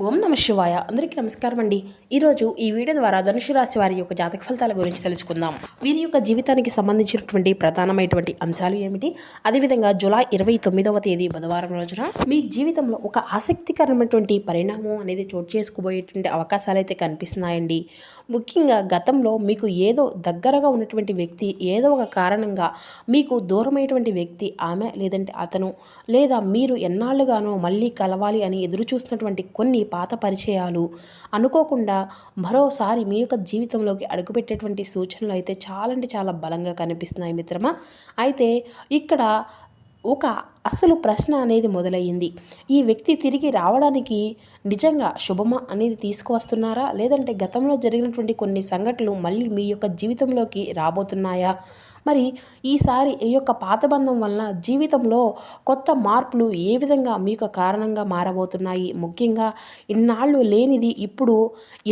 ఓం నమ శివాయ. అందరికీ నమస్కారం అండి. ఈరోజు ఈ వీడియో ద్వారా ధనుసు రాశి వారి యొక్క జాతక ఫలితాల గురించి తెలుసుకుందాం. వీరి యొక్క జీవితానికి సంబంధించినటువంటి ప్రధానమైనటువంటి అంశాలు ఏమిటి, అదేవిధంగా జూలై 29వ తేదీ బుధవారం రోజున మీ జీవితంలో ఒక ఆసక్తికరమైనటువంటి పరిణామం అనేది చోటు చేసుకోబోయేటువంటి అవకాశాలు అయితే కనిపిస్తున్నాయండి. ముఖ్యంగా గతంలో మీకు ఏదో దగ్గరగా ఉన్నటువంటి వ్యక్తి ఏదో ఒక కారణంగా మీకు దూరమైనటువంటి వ్యక్తి ఆమె లేదంటే అతను, లేదా మీరు ఎన్నాళ్ళుగానో మళ్ళీ కలవాలి అని ఎదురు చూస్తున్నటువంటి కొన్ని పాత పరిచయాలు అనుకోకుండా మరోసారి మీ యొక్క జీవితంలోకి అడుగుపెట్టేటువంటి సూచనలు అయితే చాలా అంటే చాలా బలంగా కనిపిస్తున్నాయి మిత్రమా. అయితే ఇక్కడ ఒక అసలు ప్రశ్న అనేది మొదలయ్యింది. ఈ వ్యక్తి తిరిగి రావడానికి నిజంగా శుభమా అనేది తీసుకువస్తున్నారా, లేదంటే గతంలో జరిగినటువంటి కొన్ని సంఘటనలు మళ్ళీ మీ యొక్క జీవితంలోకి రాబోతున్నాయా? మరి ఈసారి ఈ యొక్క పాత బంధం వలన జీవితంలో కొత్త మార్పులు ఏ విధంగా మీకు కారణంగా మారబోతున్నాయి, ముఖ్యంగా ఇన్నాళ్ళు లేనిది ఇప్పుడు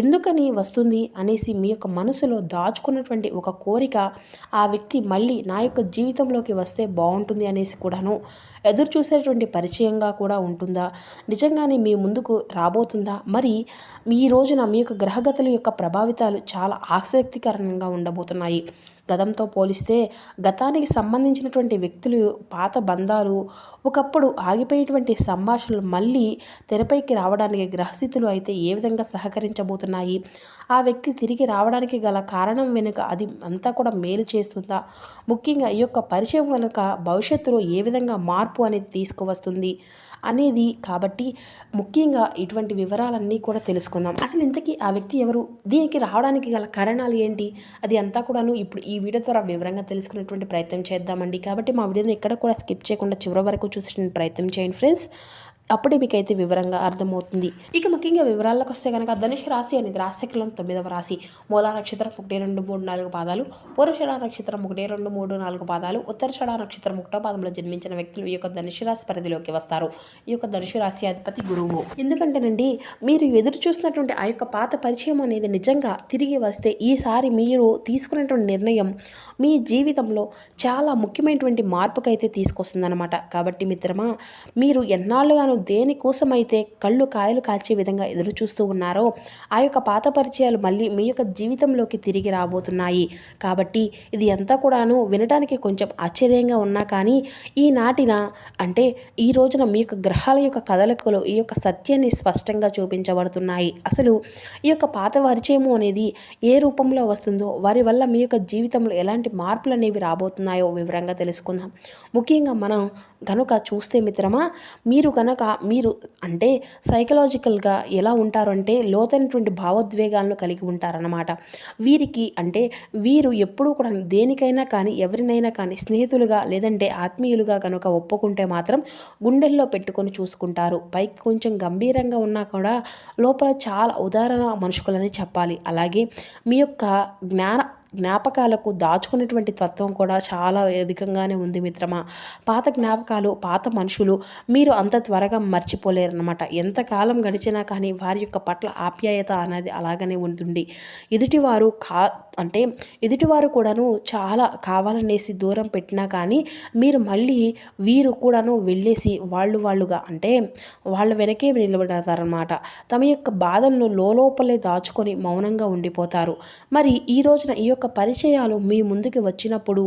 ఎందుకని వస్తుంది అనేసి మీ యొక్క మనసులో దాచుకున్నటువంటి ఒక కోరిక ఆ వ్యక్తి మళ్ళీ నా యొక్క జీవితంలోకి వస్తే బాగుంటుంది అనేసి కూడాను ఎదురు చూసేటువంటి పరిచయంగా కూడా ఉంటుందా, నిజంగానే మీ ముందుకు రాబోతుందా? మరి ఈ రోజున మీ యొక్క గ్రహగతుల యొక్క ప్రభావితాలు చాలా ఆసక్తికరంగా ఉండబోతున్నాయి. గతంతో పోలిస్తే గతానికి సంబంధించినటువంటి వ్యక్తులు, పాత బంధాలు, ఒకప్పుడు ఆగిపోయేటువంటి సంభాషణలు మళ్ళీ తెరపైకి రావడానికి గ్రహస్థితులు అయితే ఏ విధంగా సహకరించబోతున్నాయి, ఆ వ్యక్తి తిరిగి రావడానికి గల కారణం వెనుక అది అంతా కూడా మేలు చేస్తుందా, ముఖ్యంగా ఈ యొక్క పరిచయం వెనుక భవిష్యత్తులో ఏ విధంగా మార్పు అనేది తీసుకువస్తుంది అనేది, కాబట్టి ముఖ్యంగా ఇటువంటి వివరాలన్నీ కూడా తెలుసుకుందాం. అసలు ఇంతకీ ఆ వ్యక్తి ఎవరు, దీనికి రావడానికి గల కారణాలు ఏంటి, అది అంతా కూడాను ఇప్పుడు ఈ వీడియో ద్వారా వివరంగా తెలుసుకునేటువంటి ప్రయత్నం చేద్దామండి. కాబట్టి మా వీడియోని ఎక్కడ కూడా స్కిప్ చేయకుండా చివరి వరకు చూసే ప్రయత్నం చేయండి ఫ్రెండ్స్, అప్పుడే మీకైతే వివరంగా అర్థమవుతుంది. ఇక ముఖ్యంగా వివరాలకు వస్తే కనుక ధనుసు రాశి అనేది రాశికలం 9వ రాశి. మూలా నక్షత్రం 1, 2, 3, 4 పాదాలు, పూర్వషాఢ నక్షత్రం 1, 2, 3, 4 పాదాలు, ఉత్తరాషాఢ నక్షత్రం 1వ పాదంలో జన్మించిన వ్యక్తులు ఈ యొక్క ధనుసు రాశి పరిధిలోకి వస్తారు. ఈ యొక్క ధనుసు రాశి అధిపతి గురువు. ఎందుకంటేనండి, మీరు ఎదురు చూసినటువంటి ఆ యొక్క పాత పరిచయం అనేది నిజంగా తిరిగి వస్తే ఈసారి మీరు తీసుకున్నటువంటి నిర్ణయం మీ జీవితంలో చాలా ముఖ్యమైనటువంటి మార్పుకైతే తీసుకొస్తుందన్నమాట. కాబట్టి మిత్రమా, మీరు ఎన్నాళ్ళుగాను దేనికోసమైతే కళ్ళు కాయలు కాల్చే విధంగా ఎదురు చూస్తూ ఉన్నారో ఆ యొక్క పాత పరిచయాలు మళ్ళీ మీ యొక్క జీవితంలోకి తిరిగి రాబోతున్నాయి. కాబట్టి ఇది అంతా కూడాను వినడానికి కొంచెం ఆశ్చర్యంగా ఉన్నా కానీ ఈనాటిన అంటే ఈ రోజున మీ యొక్క గ్రహాల యొక్క కదలికలు ఈ యొక్క సత్యాన్ని స్పష్టంగా చూపించబడుతున్నాయి. అసలు ఈ యొక్క పాత పరిచయము అనేది ఏ రూపంలో వస్తుందో, వారి వల్ల మీ యొక్క జీవితంలో ఎలాంటి మార్పులు అనేవి రాబోతున్నాయో వివరంగా తెలుసుకుందాం. ముఖ్యంగా మనం గనుక చూస్తే మిత్రమా, మీరు అంటే సైకలాజికల్గా ఎలా ఉంటారు అంటే లోతైనటువంటి భావోద్వేగాలను కలిగి ఉంటారన్నమాట. వీరికి అంటే వీరు ఎప్పుడూ కూడా దేనికైనా కానీ ఎవరినైనా కానీ స్నేహితులుగా లేదంటే ఆత్మీయులుగా కనుక ఒప్పుకుంటే మాత్రం గుండెల్లో పెట్టుకొని చూసుకుంటారు. పైకి కొంచెం గంభీరంగా ఉన్నా కూడా లోపల చాలా ఉదాహరణ మనుషులని చెప్పాలి. అలాగే మీ యొక్క జ్ఞాపకాలకు దాచుకునేటువంటి తత్వం కూడా చాలా అధికంగానే ఉంది మిత్రమా. పాత జ్ఞాపకాలు, పాత మనుషులు మీరు అంత త్వరగా మర్చిపోలేరన్నమాట. ఎంతకాలం గడిచినా కానీ వారి యొక్క పట్ల ఆప్యాయత అనేది అలాగనే ఉంటుంది. ఎదుటివారు కూడాను చాలా కావాలనేసి దూరం పెట్టినా కానీ మీరు మళ్ళీ వీరు కూడాను వెళ్ళేసి వాళ్ళుగా అంటే వాళ్ళ వెనకే నిలబడతారన్నమాట. తమ యొక్క బాధలను లోపలే దాచుకొని మౌనంగా ఉండిపోతారు. మరి ఈ రోజున ఈ యొక్క పరిచయాలు మీ ముందుకు వచ్చినప్పుడు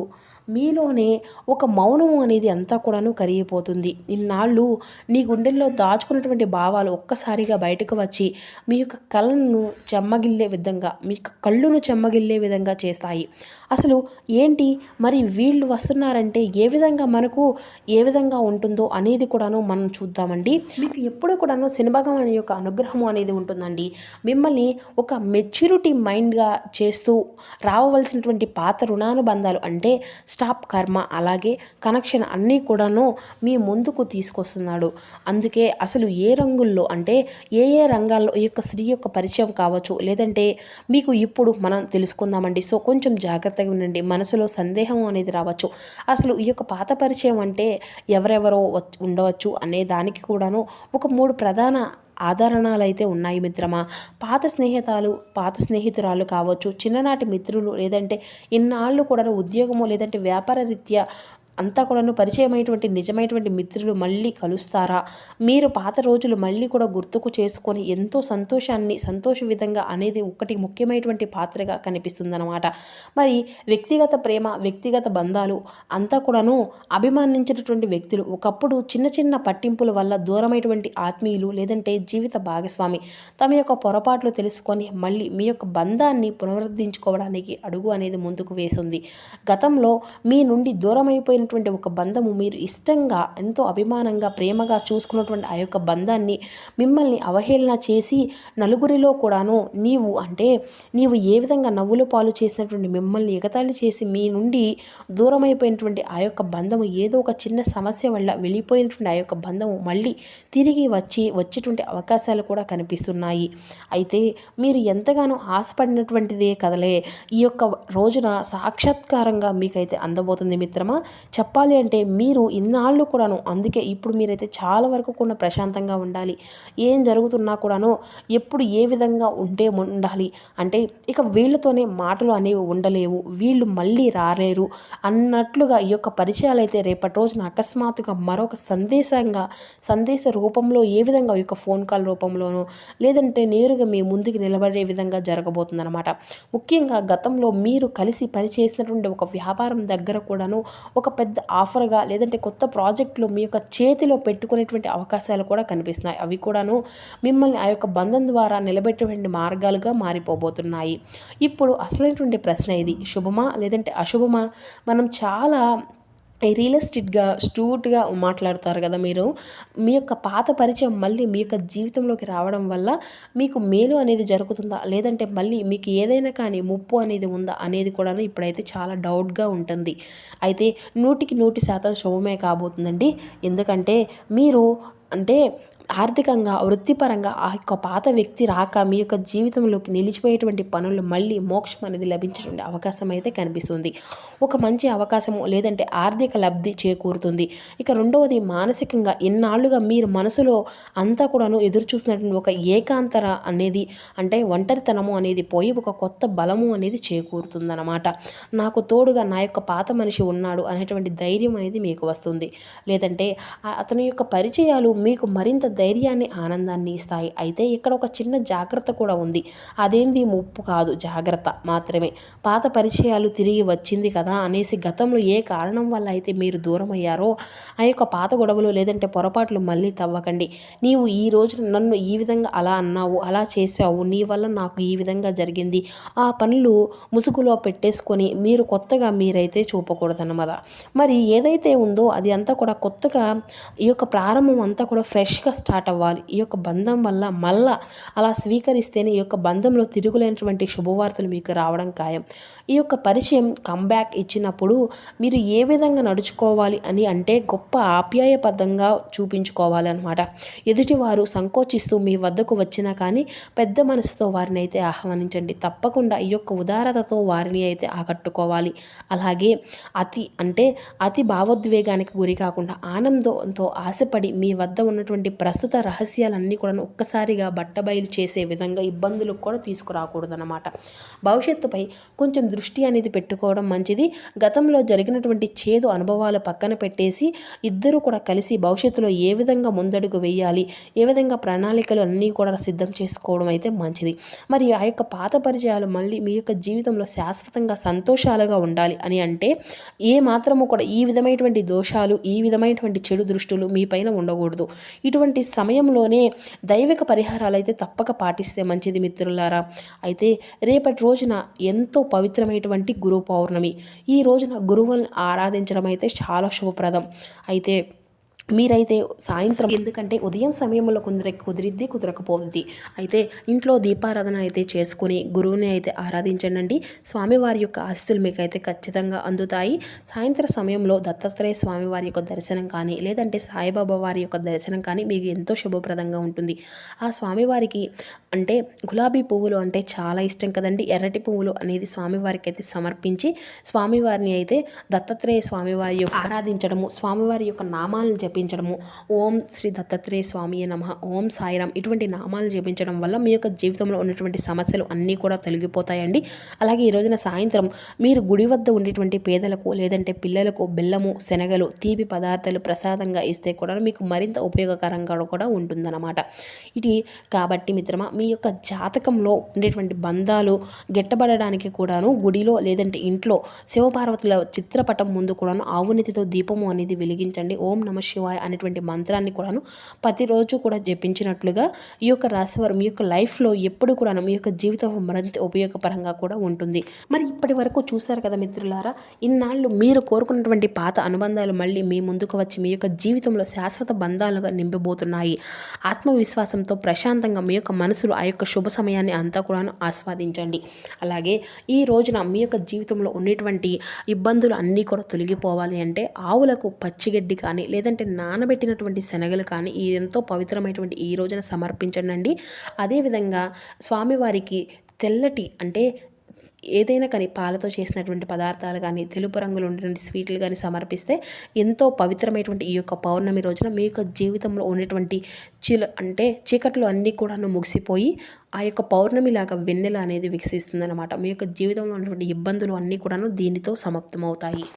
మీలోనే ఒక మౌనము అనేది అంతా కూడాను కరిగిపోతుంది. ఇన్నాళ్ళు నీ గుండెల్లో దాచుకున్నటువంటి భావాలు ఒక్కసారిగా బయటకు వచ్చి మీ యొక్క కళ్ళను చెమ్మగిల్లే విధంగా చేస్తాయి. అసలు ఏంటి మరి వీళ్ళు వస్తున్నారంటే ఏ విధంగా ఉంటుందో అనేది కూడాను మనం చూద్దామండి. మీకు ఎప్పుడు కూడాను శని భగవానుని యొక్క అనుగ్రహం అనేది ఉంటుందండి. మిమ్మల్ని ఒక మెచ్యూరిటీ మైండ్గా చేస్తూ రావవలసినటువంటి పాత రుణానుబంధాలు అంటే స్టాప్ కర్మ అలాగే కనెక్షన్ అన్నీ కూడాను మీ ముందుకు తీసుకొస్తున్నాడు. అందుకే అసలు ఏ రంగుల్లో అంటే ఏ రంగాల్లో ఈ యొక్క స్త్రీ యొక్క పరిచయం కావచ్చు, లేదంటే మీకు ఇప్పుడు మనం తెలుసుకుందామండి. సో కొంచెం జాగ్రత్తగా ఉండండి. మనసులో సందేహం అనేది రావచ్చు. అసలు ఈ యొక్క పాత పరిచయం అంటే ఎవరెవరో ఉండవచ్చు అనే దానికి కూడాను ఒక 3 ప్రధాన ఆదరణలు అయితే ఉన్నాయి మిత్రమా. పాత స్నేహితురాలు కావచ్చు, చిన్ననాటి మిత్రులు, లేదంటే ఇన్నాళ్ళు కూడా ఉద్యోగము లేదంటే వ్యాపార రీత్యా అంతా కూడాను పరిచయమైనటువంటి నిజమైనటువంటి మిత్రులు మళ్ళీ కలుస్తారా? మీరు పాత రోజులు మళ్ళీ కూడా గుర్తుకు చేసుకొని ఎంతో సంతోష విధంగా అనేది ఒకటి ముఖ్యమైనటువంటి పాత్రగా కనిపిస్తుందన్నమాట. మరి వ్యక్తిగత ప్రేమ, వ్యక్తిగత బంధాలు అంతా కూడాను అభిమానించినటువంటి వ్యక్తులు ఒకప్పుడు చిన్న చిన్న పట్టింపుల వల్ల దూరమైనటువంటి ఆత్మీయులు లేదంటే జీవిత భాగస్వామి తమ యొక్క పొరపాట్లు తెలుసుకొని మళ్ళీ మీ యొక్క బంధాన్ని పునరుద్ధరించుకోవడానికి అడుగు అనేది ముందుకు వేసింది. గతంలో మీ నుండి దూరమైపోయినటువంటి ఒక బంధము మీరు ఇష్టంగా ఎంతో అభిమానంగా ప్రేమగా చూసుకున్నటువంటి ఆ యొక్క బంధాన్ని మిమ్మల్ని అవహేళన చేసి నలుగురిలో కూడాను నీవు ఏ విధంగా నవ్వుల పాలు చేసినటువంటి మిమ్మల్ని ఎగతాళి చేసి మీ నుండి దూరమైపోయినటువంటి ఆ యొక్క బంధము ఏదో ఒక చిన్న సమస్య వల్ల వెళ్ళిపోయినటువంటి ఆ యొక్క బంధము మళ్ళీ తిరిగి వచ్చేటువంటి అవకాశాలు కూడా కనిపిస్తున్నాయి. అయితే మీరు ఎంతగానో ఆశపడినటువంటిదే కదలే ఈ యొక్క రోజున సాక్షాత్కారంగా మీకైతే అందబోతుంది మిత్రమా. చెప్పాలి అంటే మీరు ఇన్నాళ్ళు కూడాను అందుకే ఇప్పుడు మీరైతే చాలా వరకు కూడా ప్రశాంతంగా ఉండాలి. ఏం జరుగుతున్నా కూడాను ఎప్పుడు ఏ విధంగా ఉండాలి అంటే ఇక వీళ్ళతోనే మాటలు అనేవి ఉండలేవు, వీళ్ళు మళ్ళీ రాలేరు అన్నట్లుగా ఈ యొక్క పరిచయాలు అయితే రేపటి రోజున అకస్మాత్తుగా మరొక సందేశ రూపంలో ఏ విధంగా ఈ యొక్క ఫోన్ కాల్ రూపంలోనో లేదంటే నేరుగా మీ ముందుకు నిలబడే విధంగా జరగబోతుందన్నమాట. ముఖ్యంగా గతంలో మీరు కలిసి పనిచేసినటువంటి ఒక వ్యాపారం దగ్గర కూడాను ఒక పెద్ద ఆఫర్గా లేదంటే కొత్త ప్రాజెక్టులు మీ యొక్క చేతిలో పెట్టుకునేటువంటి అవకాశాలు కూడా కనిపిస్తున్నాయి. అవి కూడాను మిమ్మల్ని ఆ యొక్క బంధం ద్వారా నిలబెట్టేటువంటి మార్గాలుగా మారిపోబోతున్నాయి. ఇప్పుడు అసలైనటువంటి ప్రశ్న ఇది, శుభమా లేదంటే అశుభమా? మనం చాలా రియలిస్టిక్గా స్ట్రూట్గా మాట్లాడతారు కదా మీరు. మీ యొక్క పాత పరిచయం మళ్ళీ మీ యొక్క జీవితంలోకి రావడం వల్ల మీకు మేలు అనేది జరుగుతుందా లేదంటే మళ్ళీ మీకు ఏదైనా కానీ ముప్పు అనేది ఉందా అనేది కూడా ఇప్పుడైతే చాలా డౌట్గా ఉంటుంది. అయితే 100% శుభమే కాబోతుందండి. ఎందుకంటే మీరు ఆర్థికంగా వృత్తిపరంగా ఆ యొక్క పాత వ్యక్తి రాక మీ యొక్క జీవితంలోకి నిలిచిపోయేటువంటి పనులు మళ్ళీ మోక్షం అనేది లభించేటువంటి అవకాశం అయితే కనిపిస్తుంది. ఒక మంచి అవకాశము లేదంటే ఆర్థిక లబ్ధి చేకూరుతుంది. ఇక రెండవది మానసికంగా ఇన్నాళ్ళుగా మీరు మనసులో అంతా కూడాను ఎదురు చూసినటువంటి ఒక ఏకాంతర అనేది ఒంటరితనము అనేది పోయి ఒక కొత్త బలము అనేది చేకూరుతుందన్నమాట. నాకు తోడుగా నా యొక్క పాత మనిషి ఉన్నాడు అనేటువంటి ధైర్యం అనేది మీకు వస్తుంది. లేదంటే అతని యొక్క పరిచయాలు మీకు మరింత ధైర్యాన్ని ఆనందాన్ని ఇస్తాయి. అయితే ఇక్కడ ఒక చిన్న జాగ్రత్త కూడా ఉంది. అదేంది ముప్పు కాదు, జాగ్రత్త మాత్రమే. పాత పరిచయాలు తిరిగి వచ్చింది కదా అనేసి గతంలో ఏ కారణం వల్ల అయితే మీరు దూరం అయ్యారో ఆ యొక్క పాత గొడవలు లేదంటే పొరపాట్లు మళ్ళీ తవ్వకండి. నీవు ఈ రోజున నన్ను ఈ విధంగా అలా అన్నావు, అలా చేసావు, నీ వల్ల నాకు ఈ విధంగా జరిగింది, ఆ పనులు ముసుగులో పెట్టేసుకొని మీరు కొత్తగా మీరైతే చూపకూడదన్నమాట. మరి ఏదైతే ఉందో అది అంతా కూడా కొత్తగా ఈ యొక్క ప్రారంభం అంతా కూడా ఫ్రెష్గా స్టార్ట్ అవ్వాలి. ఈ యొక్క బంధం వల్ల మళ్ళా అలా స్వీకరిస్తేనే ఈ యొక్క బంధంలో తిరుగులేనటువంటి శుభవార్తలు మీకు రావడం ఖాయం. ఈ యొక్క పరిచయం కంబ్యాక్ ఇచ్చినప్పుడు మీరు ఏ విధంగా నడుచుకోవాలి అని గొప్ప ఆప్యాయపదంగా చూపించుకోవాలి అనమాట. ఎదుటివారు సంకోచిస్తూ మీ వద్దకు వచ్చినా కానీ పెద్ద మనసుతో వారిని అయితే ఆహ్వానించండి. తప్పకుండా ఈ యొక్క ఉదారతతో వారిని అయితే ఆకట్టుకోవాలి. అలాగే అతి భావోద్వేగానికి గురి కాకుండా ఆనందంతో ఆశపడి మీ వద్ద ఉన్నటువంటి ప్రస్తుత రహస్యాలన్నీ కూడా ఒక్కసారిగా బట్టబయలు చేసే విధంగా ఇబ్బందులకు కూడా తీసుకురాకూడదన్నమాట. భవిష్యత్తుపై కొంచెం దృష్టి అనేది పెట్టుకోవడం మంచిది. గతంలో జరిగినటువంటి చేదు అనుభవాలు పక్కన పెట్టేసి ఇద్దరు కూడా కలిసి భవిష్యత్తులో ఏ విధంగా ముందడుగు వేయాలి, ఏ విధంగా ప్రణాళికలు అన్నీ కూడా సిద్ధం చేసుకోవడం అయితే మంచిది. మరి ఆ యొక్క పాత పరిచయాలు మళ్ళీ మీ యొక్క జీవితంలో శాశ్వతంగా సంతోషాలుగా ఉండాలి అని ఏ మాత్రము కూడా ఈ విధమైనటువంటి దోషాలు, ఈ విధమైనటువంటి చెడు దృష్టులు మీ పైన ఉండకూడదు. ఇటువంటి సమయంలోనే దైవిక పరిహారాలు అయితే తప్పక పాటిస్తే మంచిది మిత్రులారా. అయితే రేపటి రోజున ఎంతో పవిత్రమైనటువంటి గురు పౌర్ణమి. ఈ రోజున గురువులను ఆరాధించడం అయితే చాలా శుభప్రదం. అయితే మీరైతే సాయంత్రం, ఎందుకంటే ఉదయం సమయంలో కొందరికి కుదిరిద్ది, కుదరకపోతుంది. అయితే ఇంట్లో దీపారాధన అయితే చేసుకుని గురువుని అయితే ఆరాధించండి. స్వామివారి యొక్క ఆశీస్సులు మీకైతే ఖచ్చితంగా అందుతాయి. సాయంత్రం సమయంలో దత్తాత్రేయ స్వామివారి యొక్క దర్శనం కానీ లేదంటే సాయిబాబా వారి యొక్క దర్శనం కానీ మీకు ఎంతో శుభప్రదంగా ఉంటుంది. ఆ స్వామివారికి గులాబీ పువ్వులు చాలా ఇష్టం కదండి. ఎర్రటి పువ్వులు అనేది స్వామివారికి అయితే సమర్పించి స్వామివారిని అయితే దత్తాత్రేయ స్వామివారి యొక్క ఆరాధించడము, స్వామివారి యొక్క నామాలను జపించడము, ఓం శ్రీ దత్తాత్రేయ స్వామియే నమః, ఓం సాయిరామ్ ఇటువంటి నామాలు జపించడం వల్ల మీ యొక్క జీవితంలో ఉన్నటువంటి సమస్యలు అన్నీ కూడా తొలగిపోతాయండి. అలాగే ఈ రోజున సాయంత్రం మీరు గుడి వద్ద ఉండేటువంటి పేదలకు లేదంటే పిల్లలకు బెల్లము, శనగలు, తీపి పదార్థాలు ప్రసాదంగా ఇస్తే కూడా మీకు మరింత ఉపయోగకరంగా కూడా ఉంటుందన్నమాట. ఇది కాబట్టి మిత్రమా, మీ యొక్క జాతకంలో ఉండేటువంటి బంధాలు గెట్టబడడానికి కూడాను గుడిలో లేదంటే ఇంట్లో శివపార్వతుల చిత్రపటం ముందు కూడాను ఆవునితితో దీపము అనేది వెలిగించండి. ఓం నమ శివాయ అనేటువంటి మంత్రాన్ని కూడాను ప్రతిరోజు కూడా జపించినట్లుగా ఈ యొక్క రాశివారు మీ యొక్క లైఫ్లో ఎప్పుడు కూడా మీ యొక్క జీవితం మరింత ఉపయోగపరంగా కూడా ఉంటుంది. మరి ఇప్పటి వరకు చూశారు కదా మిత్రులారా, ఇన్నాళ్ళు మీరు కోరుకున్నటువంటి పాత అనుబంధాలు మళ్ళీ మీ ముందుకు వచ్చి మీ యొక్క జీవితంలో శాశ్వత బంధాలుగా నింపబోతున్నాయి. ఆత్మవిశ్వాసంతో ప్రశాంతంగా మీ యొక్క మనసులో ఆ యొక్క శుభ సమయాన్ని అంతా కూడా ఆస్వాదించండి. అలాగే ఈ రోజున మీ యొక్క జీవితంలో ఉన్నటువంటి ఇబ్బందులు అన్నీ కూడా తొలగిపోవాలి అంటే ఆవులకు పచ్చిగడ్డి కానీ లేదంటే నానబెట్టినటువంటి శనగలు కానీ ఈ ఎంతో పవిత్రమైనటువంటి ఈ రోజున సమర్పించండి. అదేవిధంగా స్వామివారికి తెల్లటి అంటే ఏదైనా కానీ పాలతో చేసినటువంటి పదార్థాలు కానీ తెలుపు రంగులో ఉన్నటువంటి స్వీట్లు కానీ సమర్పిస్తే ఎంతో పవిత్రమైనటువంటి ఈ యొక్క పౌర్ణమి రోజున మీ యొక్క జీవితంలో ఉన్నటువంటి చీకట్లు అన్నీ కూడా ముగిసిపోయి ఆ యొక్క పౌర్ణమిలాగా వెన్నెల అనేది వికసిస్తుందన్నమాట. మీ యొక్క జీవితంలో ఉన్నటువంటి ఇబ్బందులు అన్నీ కూడాను దీనితో సమాప్తమవుతాయి.